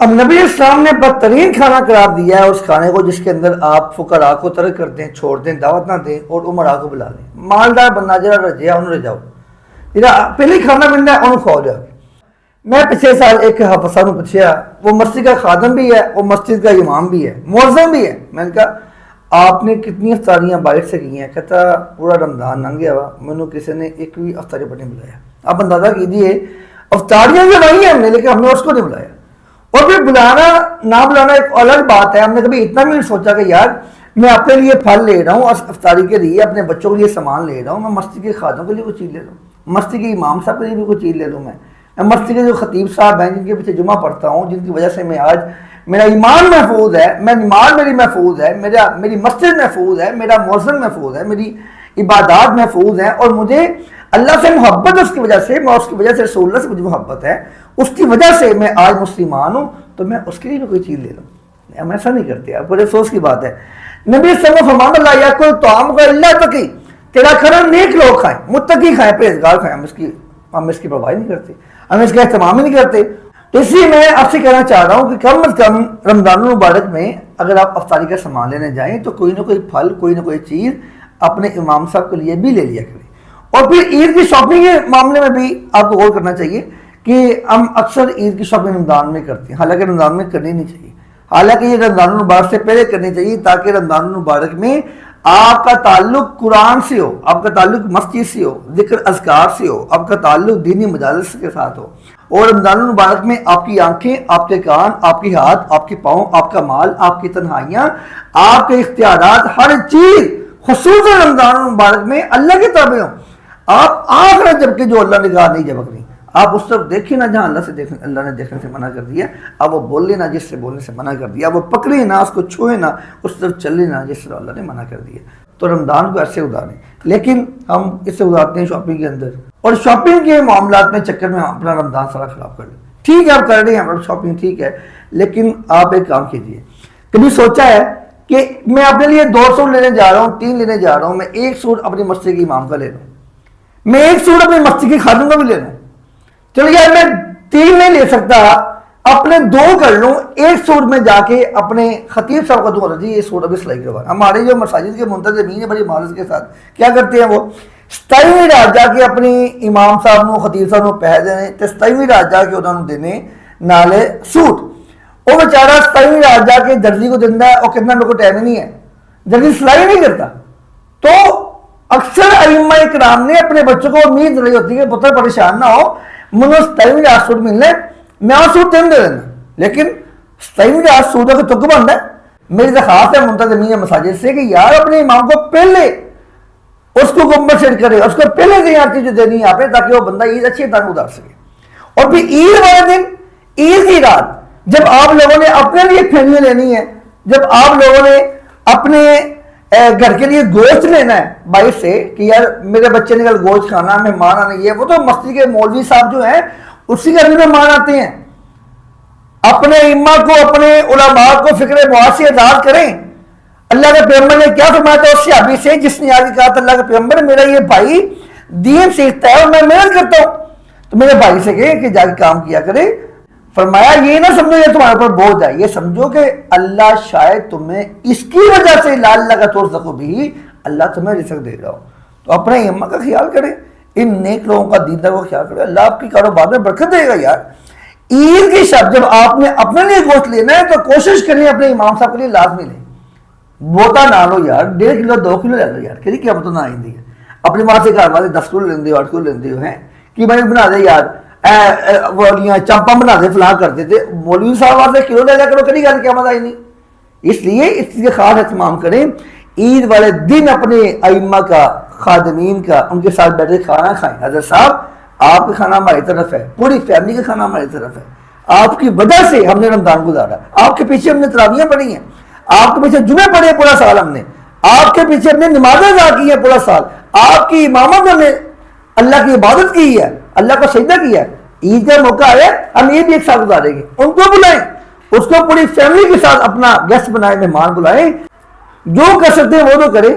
اب نبی اسلام نے بدترین کھانا قرار دیا ہے اس کھانے کو جس کے اندر آپ فقراء کو ترک کر دیں، چھوڑ دیں، دعوت نہ دیں اور عمراء کو بلا لیں۔ مالدار بندہ جڑا رجیا انہوں رجاؤ جڑا پہلے کھانا بننا ہے انہوں کھاؤ جا کے۔ میں پچھلے سال ایک حافظ صاحب نے پوچھا، وہ مسجد کا خادم بھی ہے، وہ مسجد کا امام بھی ہے، مؤذن بھی ہے۔ میں نے کہا آپ نے کتنی افطاریاں باہر سے کی ہیں؟ کہتا پورا رمضان لنگ گیا ہوا، مینوں کسی نے ایک بھی افطاری پر نہیں بلایا۔ آپ اندازہ کیجیے افطاریاں جو بنائی ہیں ہم نے، لیکن ہم نے اس کو نہیں بلایا۔ اور پھر بلانا نہ بلانا ایک الگ بات ہے۔ ہم نے کبھی اتنا بھی نہیں سوچا کہ یار میں اپنے لیے پھل لے رہا ہوں افطاری کے لیے، اپنے بچوں کے لیے سامان لے رہا ہوں، میں مسجد کے خادموں کے لیے کوئی چیز لے لوں، مسجد کے امام صاحب کے لیے بھی کوئی چیز لے لوں، میں مسجد کے جو خطیب صاحب ہیں جن کے پیچھے جمعہ پڑھتا ہوں، جن کی وجہ سے میں آج میرا ایمان محفوظ ہے، میں نماز میری محفوظ ہے، میری مسجد محفوظ ہے، میرا مؤذن محفوظ ہے، میری عبادات محفوظ ہیں، اور مجھے اللہ سے محبت ہے، اس کی وجہ سے میں اس کی وجہ سے رسول اللہ سے مجھے محبت ہے، اس کی وجہ سے میں آج مسلمان ہوں، تو میں اس کے لیے بھی کوئی چیز لے لوں۔ ہم ایسا نہیں کرتے، اب بڑے افسوس کی بات ہے۔ نبی صلی اللہ علیہ وسلم فرمان اللہ یاکل طعام کا اللہ تقی، تیرا کھانا نیک لوگ کھائیں، متقی کھائیں، پرہیزگار کھائیں۔ ہم اس کی پرواہ نہیں کرتے، ہم اس کا اہتمام ہی نہیں کرتے۔ تو اس لیے میں آپ سے کہنا چاہ رہا ہوں کہ کم از کم رمضان المبارک میں اگر آپ افطاری کا سامان لینے جائیں تو کوئی نہ کوئی پھل، کوئی نہ کوئی چیز اپنے امام صاحب کے لیے بھی لے لیا کریں۔ اور پھر عید کی شاپنگ کے معاملے میں بھی آپ کو غور کرنا چاہیے کہ ہم اکثر عید کی شاپنگ رمضان میں کرتے ہیں، حالانکہ رمضان میں کرنی نہیں چاہیے، حالانکہ یہ رمضان المبارک سے پہلے کرنی چاہیے، تاکہ رمضان المبارک میں آپ کا تعلق قرآن سے ہو، آپ کا تعلق مسجد سے ہو، ذکر اذکار سے ہو، آپ کا تعلق دینی مجالس کے ساتھ ہو، اور رمضان المبارک میں آپ کی آنکھیں، آپ کے کان، آپ کے ہاتھ، آپ کے پاؤں، آپ کا مال، آپ کی تنہائیاں، آپ کے اختیارات، ہر چیز خصوصاً رمضان المبارک میں اللہ کے تابع ہوں۔ آپ آخرت جب کہ جو اللہ نگاہ نہیں جھپک رہی، آپ اس طرف دیکھیں نہ جہاں اللہ نے دیکھنے سے منع کر دیا، آپ وہ بولیں نہ جس سے بولنے سے منع کر دیا، وہ پکڑیں نہ، اس کو چھوئیں نہ، اس طرف چلیں نہ جس طرح اللہ نے منع کر دیا۔ تو رمضان کو ایسے گزاریں، لیکن ہم اسے گزارتے ہیں شاپنگ کے اندر، اور شاپنگ کے معاملات میں چکر میں اپنا رمضان سارا خراب کر لیں۔ ٹھیک ہے آپ کر رہے ہیں شاپنگ، ٹھیک ہے، لیکن آپ ایک کام کیجیے، کبھی سوچا ہے کہ میں اپنے لیے 2 سوٹ لینے جا رہا ہوں، 3 لینے جا رہا ہوں، میں 1 سوٹ اپنی مسجد کے امام کا لے لوں، میں 1 سوٹ اپنی مسجد کے خادم کا بھی لے لوں، چلو یار میں 3 نہیں لے سکتا، اپنے 2 کر لوں، 1 سوٹ میں جا کے اپنے خطیب صاحب کا دوں، جی یہ سوٹ ابھی سلائی کروانا۔ ہمارے جو مساجد کے منتظمین ہیں بڑی مہارت کے ساتھ کیا کرتے ہیں، وہ 27ویں رات جا کے اپنی امام صاحب نو، خطیب صاحب نو پیسے دینے، تے 27ویں رات جا کے انہوں نے دینے نالے سوٹ۔ وہ بیچارہ 27ویں رات جا کے درزی کو دینا ہے، اور کتنا میرے کو ٹائم نہیں ہے، درزی سلائی نہیں کرتا۔ تو اکثر ائمہ کرام نے اپنے بچوں کو امید رہی ہوتی ہے کہ پتر پریشان نہ ہو، مجھے 27ویں رات سوٹ ملنے، میں وہ سوٹ تین دے دینا، لیکن 27ویں رات سوٹوں کا تک بنتا ہے۔ میری درخواست ہے منتظمین مساجد سے کہ یار اپنے امام کو پہلے اس کو کمپنسیٹ کرے، اس کو پہلے سے یار چیز دینی ہے آپ نے، تاکہ وہ بندہ عید اچھی طرح گزار سکے۔ اور پھر عید والے دن، عید کی رات جب آپ لوگوں نے اپنے لیے پھینیاں لینی ہے، جب آپ لوگوں نے اپنے گھر کے لیے گوشت لینا ہے باہر سے کہ یار میرے بچے نے کل گوشت کھانا، مہمان آنے، یہ وہ تو مسجد کے مولوی صاحب جو ہیں اسی گھر میں مہمان آتے ہیں۔ اپنے ائمہ کو، اپنے علماء کو فکر معاشی اظہار کریں۔ اللہ کے پیغمبر نے کیا فرمایا تھا اس صحابی سے جس نے آگے کہا تھا اللہ کے پیغمبر میرا یہ بھائی دین سیکھتا ہے اور میں محنت کرتا ہوں، تو میرے بھائی سے کہے کہ جا کے کام کیا کرے۔ فرمایا یہ نہ سمجھو یہ تمہارے اوپر بوجھ ہے، یہ سمجھو کہ اللہ شاید تمہیں اس کی وجہ سے لعلک ترزق بھی، اللہ تمہیں رزق دے رہا ہو۔ تو اپنے ائمہ کا خیال کریں، ان نیک لوگوں کا دیندار کا خیال کریں، اللہ آپ کی کاروبار میں برکت دے گا۔ یار عید کی شب جب آپ نے اپنے لیے گوشت لینا ہے تو کوشش کریں اپنے امام صاحب کے لیے لازمی لیں، بوتا نہ لو یار، 1.5 کلو 2 کلو لے لو یار، کہی کیا مطلب نہ آئندی ہے۔ اپنی ماں سے گھر والے 10 کلو لیندے ہو، 8 کلو لیندے ہو ہیں کہ بھائی بنا دے یار، وہ چمپا بنا دے فلاں کرتے تھے، مولوی صاحب واسطے کلو لے جا کرو، کدی گل قیامت آئی نہیں۔ اس لیے اس چیز کا خاص اہتمام کریں، عید والے دن اپنے ائمہ کا، خادمین کا، ان کے ساتھ بیٹھے کھانا کھائیں۔ حضرت صاحب آپ کا کھانا ہماری طرف ہے، پوری فیملی کا کھانا ہماری طرف ہے، آپ کی وجہ سے ہم نے رمضان گزارا، آپ کے پیچھے ہم نے تراویحیں پڑھی ہیں، آپ کے پیچھے جمعے پڑھے پورا سال ہم نے، آپ کے پیچھے ہم نے نمازیں ادا کی ہیں پورا سال، آپ کی امامت میں ہم نے اللہ کی عبادت کی ہے، اللہ کو سجدہ کیا ہے۔ عید کا موقع ہے، ہم یہ بھی ایک ساتھ گزاریں گے، ان کو بلائیں، اس کو پوری فیملی کے ساتھ اپنا گیسٹ بنائیں، مہمان بلائیں، جو کر سکتے ہیں وہ تو کریں۔